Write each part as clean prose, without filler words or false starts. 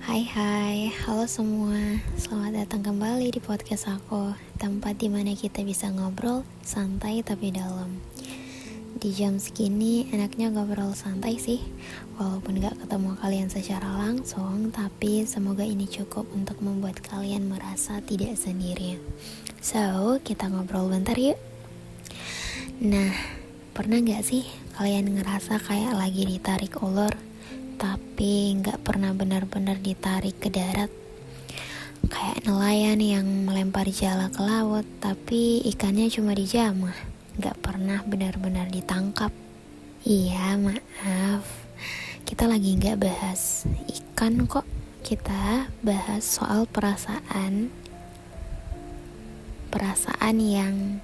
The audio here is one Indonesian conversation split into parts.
Hai, halo semua. Selamat datang kembali di podcast aku, tempat dimana kita bisa ngobrol santai tapi dalam. Di jam segini enaknya ngobrol santai sih, walaupun gak ketemu kalian secara langsung, tapi semoga ini cukup untuk membuat kalian merasa tidak sendiri. So, kita ngobrol bentar yuk. Nah, pernah gak sih kalian ngerasa kayak lagi ditarik ulur, tapi gak pernah benar-benar ditarik ke darat? Kayak nelayan yang melempar jala ke laut, tapi ikannya cuma dijamah, gak pernah benar-benar ditangkap. Iya, maaf, kita lagi gak bahas ikan kok. Kita bahas soal perasaan yang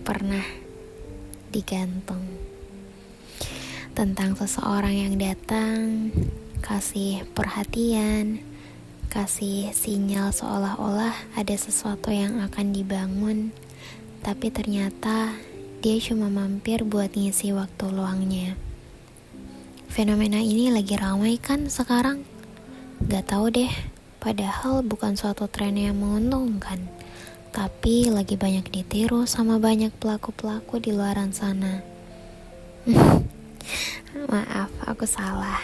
pernah digantung. Tentang seseorang yang datang, kasih perhatian, kasih sinyal seolah-olah ada sesuatu yang akan dibangun, tapi ternyata dia cuma mampir buat ngisi waktu luangnya. Fenomena ini lagi ramai kan sekarang? Gak tahu deh, padahal bukan suatu tren yang menguntungkan, tapi lagi banyak ditiru sama banyak pelaku-pelaku di luaran sana. Maaf, aku salah.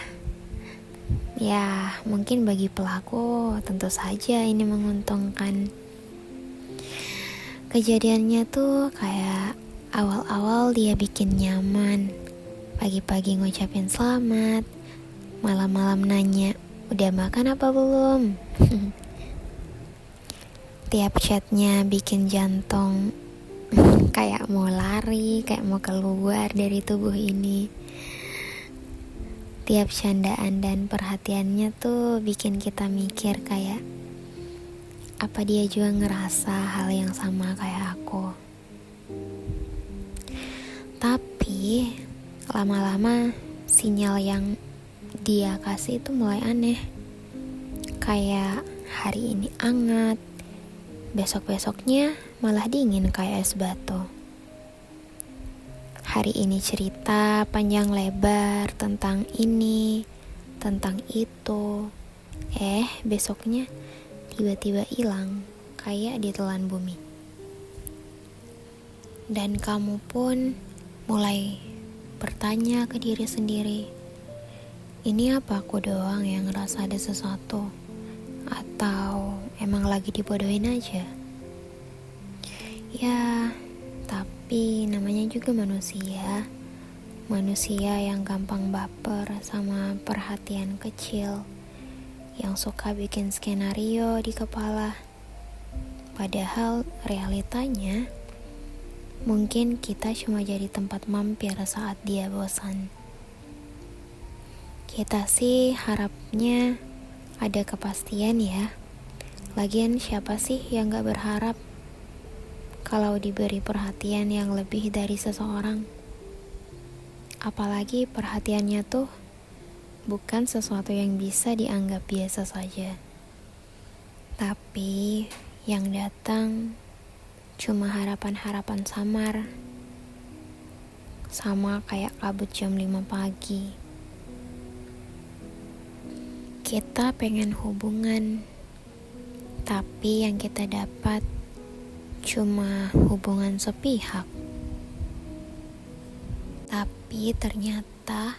Ya, mungkin bagi pelaku tentu saja ini menguntungkan. Kejadiannya tuh kayak awal-awal dia bikin nyaman, pagi-pagi ngucapin selamat, malam-malam nanya, udah makan apa belum? Tiap chatnya bikin jantung kayak mau lari, kayak mau keluar dari tubuh ini. Tiap candaan dan perhatiannya tuh bikin kita mikir kayak, apa dia juga ngerasa hal yang sama kayak aku? Tapi lama-lama sinyal yang dia kasih itu mulai aneh. Kayak hari ini hangat, besok-besoknya malah dingin kayak es batu. Hari ini cerita panjang lebar tentang ini, tentang itu. Besoknya tiba-tiba hilang, kayak ditelan bumi. Dan kamu pun mulai bertanya ke diri sendiri, ini apa aku doang yang ngerasa ada sesuatu? Atau emang lagi dibodohin aja? Ya, tapi namanya juga manusia yang gampang baper sama perhatian kecil, yang suka bikin skenario di kepala. Padahal realitanya mungkin kita cuma jadi tempat mampir saat dia bosan. Kita sih harapnya ada kepastian ya. Lagian siapa sih yang gak berharap kalau diberi perhatian yang lebih dari seseorang? Apalagi perhatiannya tuh bukan sesuatu yang bisa dianggap biasa saja, tapi yang datang cuma harapan-harapan samar, sama kayak kabut jam 5 pagi. Kita pengen hubungan, tapi yang kita dapat cuma hubungan sepihak. Tapi ternyata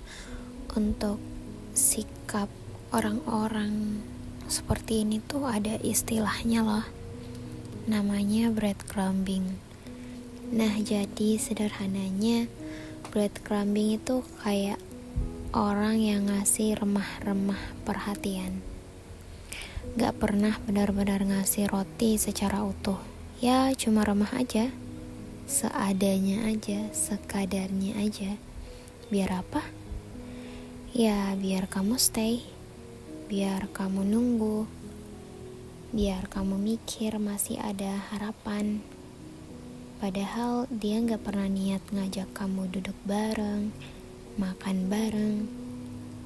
untuk sikap orang-orang seperti ini tuh ada istilahnya loh, namanya breadcrumbing. Nah, jadi sederhananya breadcrumbing itu kayak orang yang ngasih remah-remah perhatian, gak pernah benar-benar ngasih roti secara utuh. Ya cuma remah aja, seadanya aja, sekadarnya aja. Biar apa? Ya biar kamu stay, biar kamu nunggu, biar kamu mikir masih ada harapan. Padahal dia gak pernah niat ngajak kamu duduk bareng, makan bareng,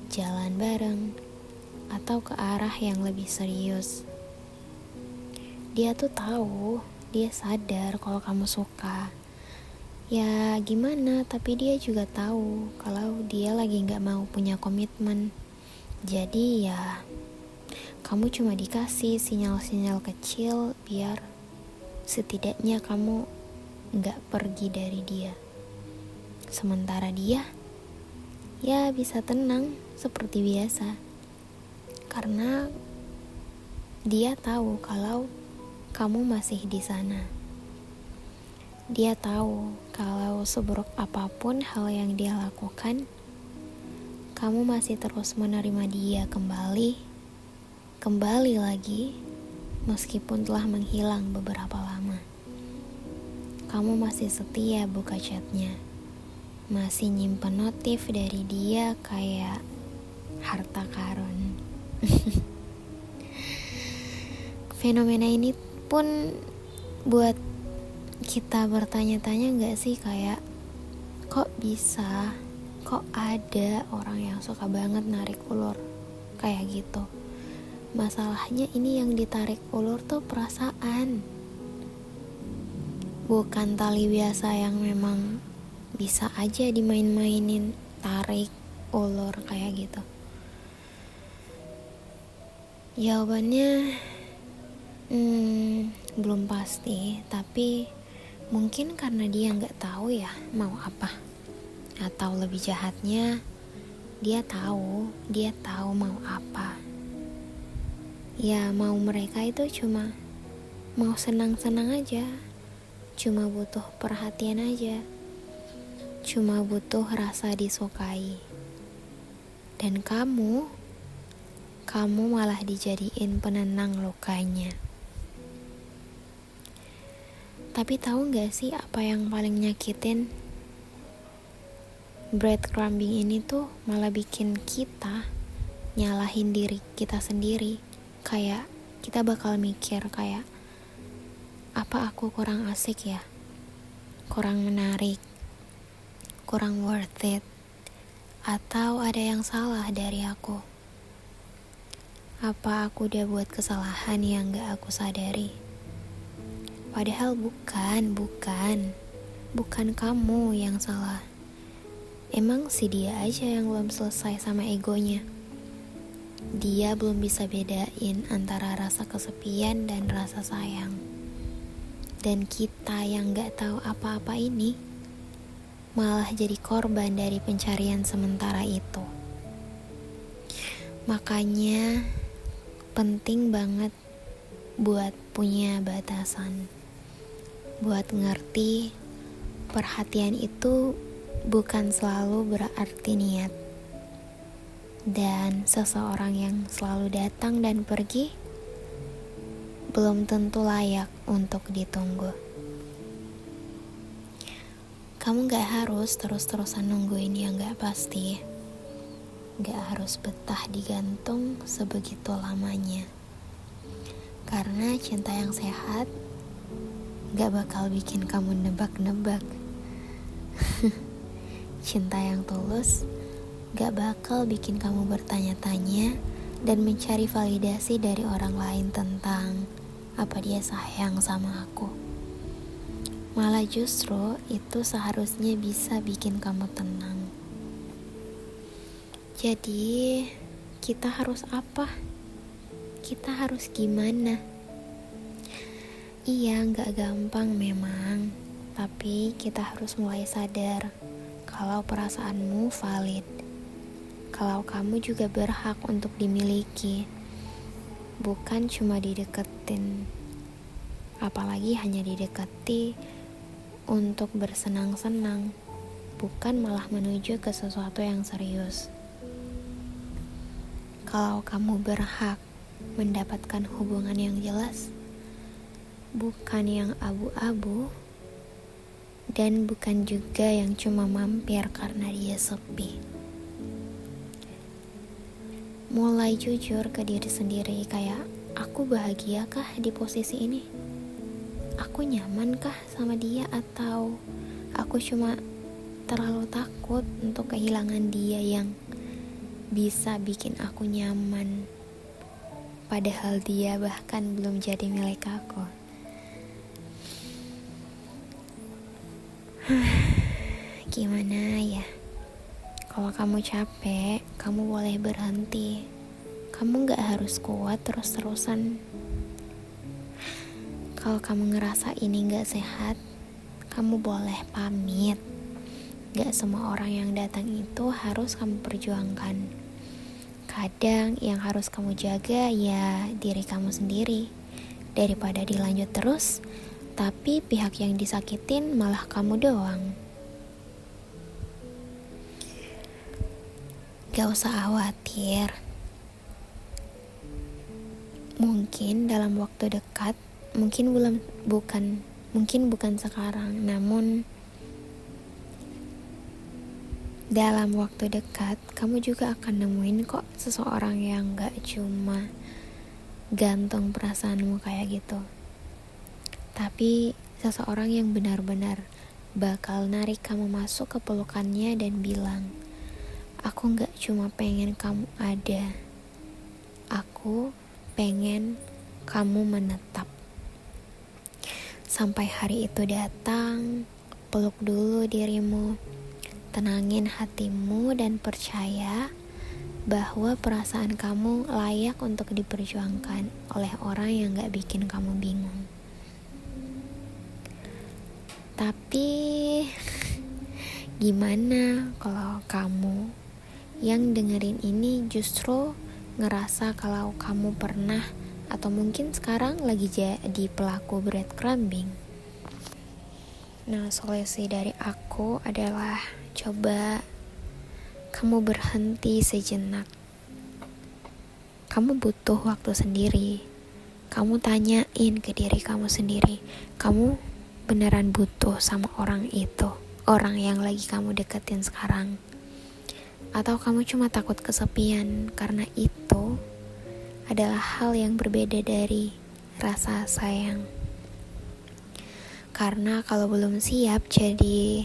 jalan bareng, atau ke arah yang lebih serius. Dia tuh tahu, dia sadar kalau kamu suka. Ya gimana, tapi dia juga tahu kalau dia lagi gak mau punya komitmen. Jadi ya, kamu cuma dikasih sinyal-sinyal kecil biar setidaknya kamu gak pergi dari dia. Sementara dia, ya bisa tenang seperti biasa. Karena dia tahu kalau kamu masih di sana. Dia tahu kalau seburuk apapun hal yang dia lakukan, kamu masih terus menerima dia kembali lagi, meskipun telah menghilang beberapa lama. Kamu masih setia buka chatnya, masih nyimpen notif dari dia kayak harta karun. Fenomena ini pun buat kita bertanya-tanya gak sih, kayak kok ada orang yang suka banget narik ulur kayak gitu. Masalahnya ini yang ditarik ulur tuh perasaan, bukan tali biasa yang memang bisa aja dimain-mainin, tarik ulur kayak gitu. Jawabannya belum pasti, tapi mungkin karena dia nggak tahu ya mau apa, atau lebih jahatnya dia tahu mau apa. Ya mau mereka itu cuma mau senang-senang aja, cuma butuh perhatian aja, cuma butuh rasa disukai. Dan kamu malah dijadiin penenang lukanya. Tapi tahu gak sih apa yang paling nyakitin? Breadcrumbing ini tuh malah bikin kita nyalahin diri kita sendiri. Kayak kita bakal mikir kayak, apa aku kurang asik ya? Kurang menarik? Kurang worth it? Atau ada yang salah dari aku? Apa aku udah buat kesalahan yang gak aku sadari? Padahal bukan kamu yang salah. Emang si dia aja yang belum selesai sama egonya. Dia belum bisa bedain antara rasa kesepian dan rasa sayang. Dan kita yang gak tahu apa-apa ini malah jadi korban dari pencarian sementara itu. Makanya penting banget buat punya batasan, buat ngerti perhatian itu bukan selalu berarti niat. Dan seseorang yang selalu datang dan pergi belum tentu layak untuk ditunggu. Kamu gak harus terus-terusan nungguin yang gak pasti. Gak harus betah digantung sebegitu lamanya. Karena cinta yang sehat gak bakal bikin kamu nebak-nebak. Cinta yang tulus gak bakal bikin kamu bertanya-tanya dan mencari validasi dari orang lain tentang apa dia sayang sama aku. Malah justru itu seharusnya bisa bikin kamu tenang. Jadi kita harus apa? Kita harus gimana? Iya, gak gampang memang, tapi kita harus mulai sadar kalau perasaanmu valid, kalau kamu juga berhak untuk dimiliki, bukan cuma dideketin, apalagi hanya didekati untuk bersenang-senang, bukan malah menuju ke sesuatu yang serius. Kalau kamu berhak mendapatkan hubungan yang jelas, bukan yang abu-abu, dan bukan juga yang cuma mampir karena dia sepi. Mulai jujur ke diri sendiri, kayak aku bahagiakah di posisi ini? Aku nyamankah sama dia, atau aku cuma terlalu takut untuk kehilangan dia yang bisa bikin aku nyaman, padahal dia bahkan belum jadi milik aku. Gimana ya? Kalau kamu capek, kamu boleh berhenti. kamu gak harus kuat terus-terusan. Kalau kamu ngerasa ini gak sehat, kamu boleh pamit. Gak semua orang yang datang itu harus kamu perjuangkan. Kadang yang harus kamu jaga ya diri kamu sendiri. Daripada dilanjut terus, tapi pihak yang disakitin malah kamu doang. Gak usah khawatir. Mungkin dalam waktu dekat, mungkin bukan sekarang, namun dalam waktu dekat kamu juga akan nemuin kok seseorang yang gak cuma gantung perasaanmu kayak gitu, tapi seseorang yang benar-benar bakal narik kamu masuk ke pelukannya dan bilang, aku gak cuma pengen kamu ada, aku pengen kamu menetap. Sampai hari itu datang, peluk dulu dirimu, tenangin hatimu dan percaya bahwa perasaan kamu layak untuk diperjuangkan oleh orang yang gak bikin kamu bingung. Tapi gimana kalau kamu yang dengerin ini justru ngerasa kalau kamu pernah atau mungkin sekarang lagi jadi pelaku breadcrumbing? Nah, solusi dari aku adalah coba kamu berhenti sejenak. Kamu butuh waktu sendiri. Kamu tanyain ke diri kamu sendiri, kamu beneran butuh sama orang itu, orang yang lagi kamu deketin sekarang? Atau kamu cuma takut kesepian karena itu adalah hal yang berbeda dari rasa sayang? Karena kalau belum siap jadi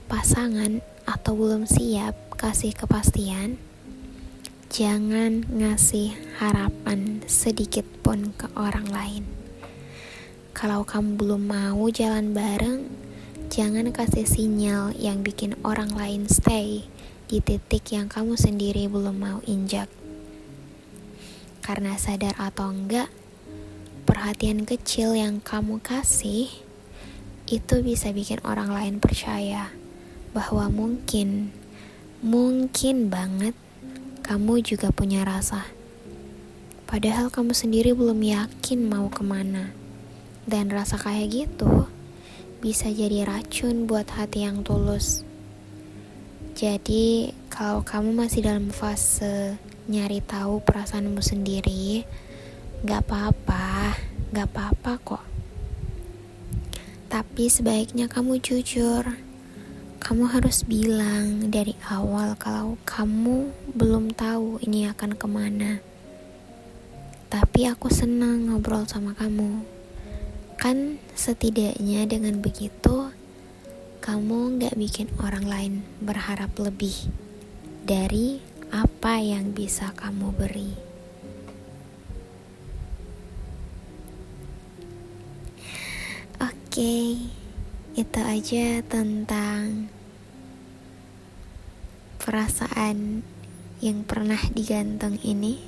pasangan atau belum siap kasih kepastian, jangan ngasih harapan sedikit pun ke orang lain. Kalau kamu belum mau jalan bareng, jangan kasih sinyal yang bikin orang lain stay di titik yang kamu sendiri belum mau injak. Karena sadar atau enggak, perhatian kecil yang kamu kasih itu bisa bikin orang lain percaya bahwa mungkin banget kamu juga punya rasa. Padahal kamu sendiri belum yakin mau kemana. Dan rasa kayak gitu bisa jadi racun buat hati yang tulus. Jadi kalau kamu masih dalam fase nyari tahu perasaanmu sendiri, gak apa-apa kok. Tapi sebaiknya kamu jujur. Kamu harus bilang dari awal kalau kamu belum tahu ini akan kemana. Tapi aku senang ngobrol sama kamu. Kan setidaknya dengan begitu, kamu gak bikin orang lain berharap lebih dari apa yang bisa kamu beri. Oke, itu aja tentang perasaan yang pernah digantung ini.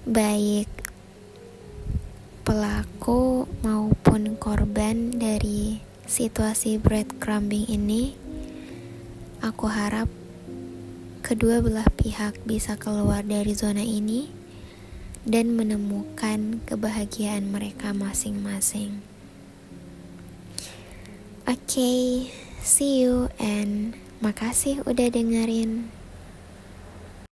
Baik pelaku maupun korban dari situasi breadcrumbing ini, aku harap kedua belah pihak bisa keluar dari zona ini dan menemukan kebahagiaan mereka masing-masing. Oke, see you and makasih udah dengerin.